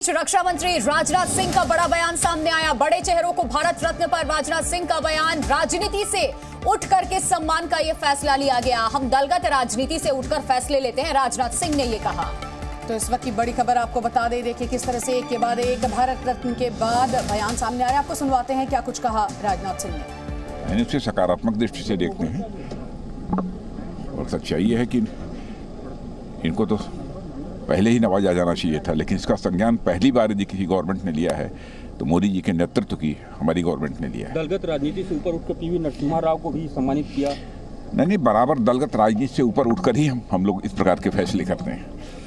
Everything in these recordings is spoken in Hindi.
रक्षा मंत्री राजनाथ सिंह का बड़ा बयान सामने आया। बड़े चेहरों को भारत रत्न पर राजनाथ सिंह का बयान। राजनीति से उठ करके सम्मान का यह फैसला लिया गया। हम दलगत राजनीति से उठकर फैसले लेते हैं, राजनाथ सिंह ने यह कहा। तो इस वक्त की बड़ी खबर आपको बता दें, देखिए किस तरह से एक के बाद एक भारत रत्न के बाद बयान सामने आ रहे हैं। आपको सुनवाते हैं क्या कुछ कहा राजनाथ सिंह ने। इसे सकारात्मक दृष्टि से देखते हैं और सच्चाई है कि इनको तो पहले ही नवाजा जाना चाहिए था, लेकिन इसका संज्ञान पहली बार यदि किसी गवर्नमेंट ने लिया है तो मोदी जी के नेतृत्व की हमारी गवर्नमेंट ने लिया है। दलगत राजनीति से ऊपर उठकर पीवी नरसिम्हा राव को भी सम्मानित किया। नहीं, बराबर दलगत राजनीति से ऊपर उठकर ही हम लोग इस प्रकार के फैसले करते हैं।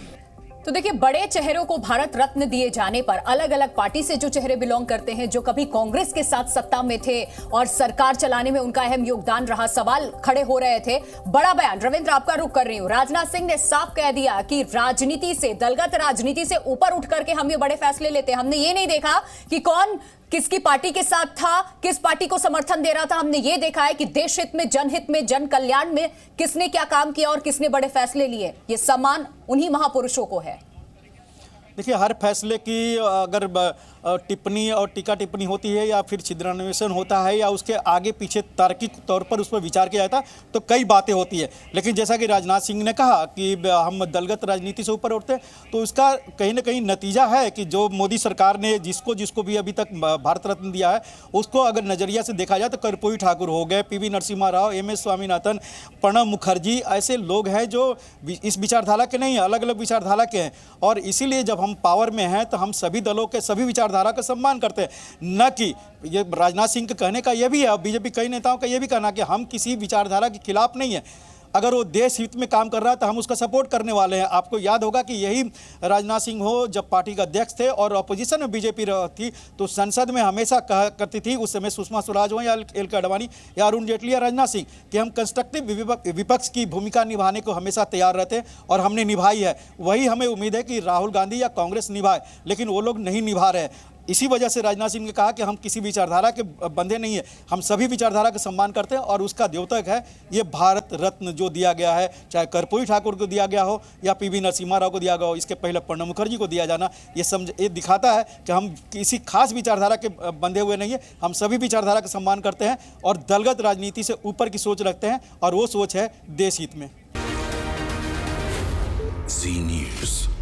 तो देखिए, बड़े चेहरों को भारत रत्न दिए जाने पर अलग अलग पार्टी से जो चेहरे बिलोंग करते हैं, जो कभी कांग्रेस के साथ सत्ता में थे और सरकार चलाने में उनका अहम योगदान रहा, सवाल खड़े हो रहे थे। बड़ा बयान, रविंद्र आपका रुख कर रही हूं। राजनाथ सिंह ने साफ कह दिया कि राजनीति से, दलगत राजनीति से ऊपर उठ करके हम ये बड़े फैसले लेते हैं। हमने ये नहीं देखा कि कौन किसकी पार्टी के साथ था, किस पार्टी को समर्थन दे रहा था। हमने ये देखा है कि देश हित में, जनहित में, जन कल्याण में किसने क्या काम किया और किसने बड़े फैसले लिए। ये सम्मान उन्हीं महापुरुषों को है। देखिए, हर फैसले की अगर टिप्पणी और टीका टिप्पणी होती है या फिर छिद्रान्वेषण होता है या उसके आगे पीछे तार्किक तौर पर उस पर विचार किया जाता है तो कई बातें होती है। लेकिन जैसा कि राजनाथ सिंह ने कहा कि हम दलगत राजनीति से ऊपर उठते हैं, तो उसका कहीं ना कहीं नतीजा है कि जो मोदी सरकार ने जिसको भी अभी तक भारत रत्न दिया है, उसको अगर नज़रिया से देखा जाए तो कर्पूरी ठाकुर हो गए, पीवी नरसिम्हा राव, एम.एस. स्वामीनाथन, प्रणब मुखर्जी, ऐसे लोग हैं जो इस विचारधारा के नहीं, अलग अलग विचारधारा के हैं। और इसीलिए जब हम पावर में हैं तो हम सभी दलों के सभी विचारधारा का सम्मान करते हैं, न कि ये राजनाथ सिंह के कहने का ये भी है, बीजेपी कई नेताओं का ये भी कहना कि हम किसी विचारधारा के खिलाफ नहीं है। अगर वो देश हित में काम कर रहा है तो हम उसका सपोर्ट करने वाले हैं। आपको याद होगा कि यही राजनाथ सिंह हो जब पार्टी का अध्यक्ष थे और अपोजिशन में बीजेपी थी तो संसद में हमेशा कहा करती थी, उस समय सुषमा स्वराज हो या एल.के. अडवाणी या अरुण जेटली या राजनाथ सिंह, कि हम कंस्ट्रक्टिव विपक्ष की भूमिका निभाने को हमेशा तैयार रहते हैं और हमने निभाई है। वही हमें उम्मीद है कि राहुल गांधी या कांग्रेस निभाए, लेकिन वो लोग नहीं निभा रहे हैं। इसी वजह से राजनाथ सिंह ने कहा कि हम किसी विचारधारा के बंधे नहीं है, हम सभी विचारधारा का सम्मान करते हैं और उसका द्योतक है ये भारत रत्न जो दिया गया है, चाहे कर्पूरी ठाकुर को दिया गया हो या पीवी नरसिम्हा राव को दिया गया हो, इसके पहले प्रणब मुखर्जी को दिया जाना, ये दिखाता है कि हम किसी खास विचारधारा के बंधे हुए नहीं है। हम सभी विचारधारा का सम्मान करते हैं और दलगत राजनीति से ऊपर की सोच रखते हैं और वो सोच है देश हित में। जी न्यूज़।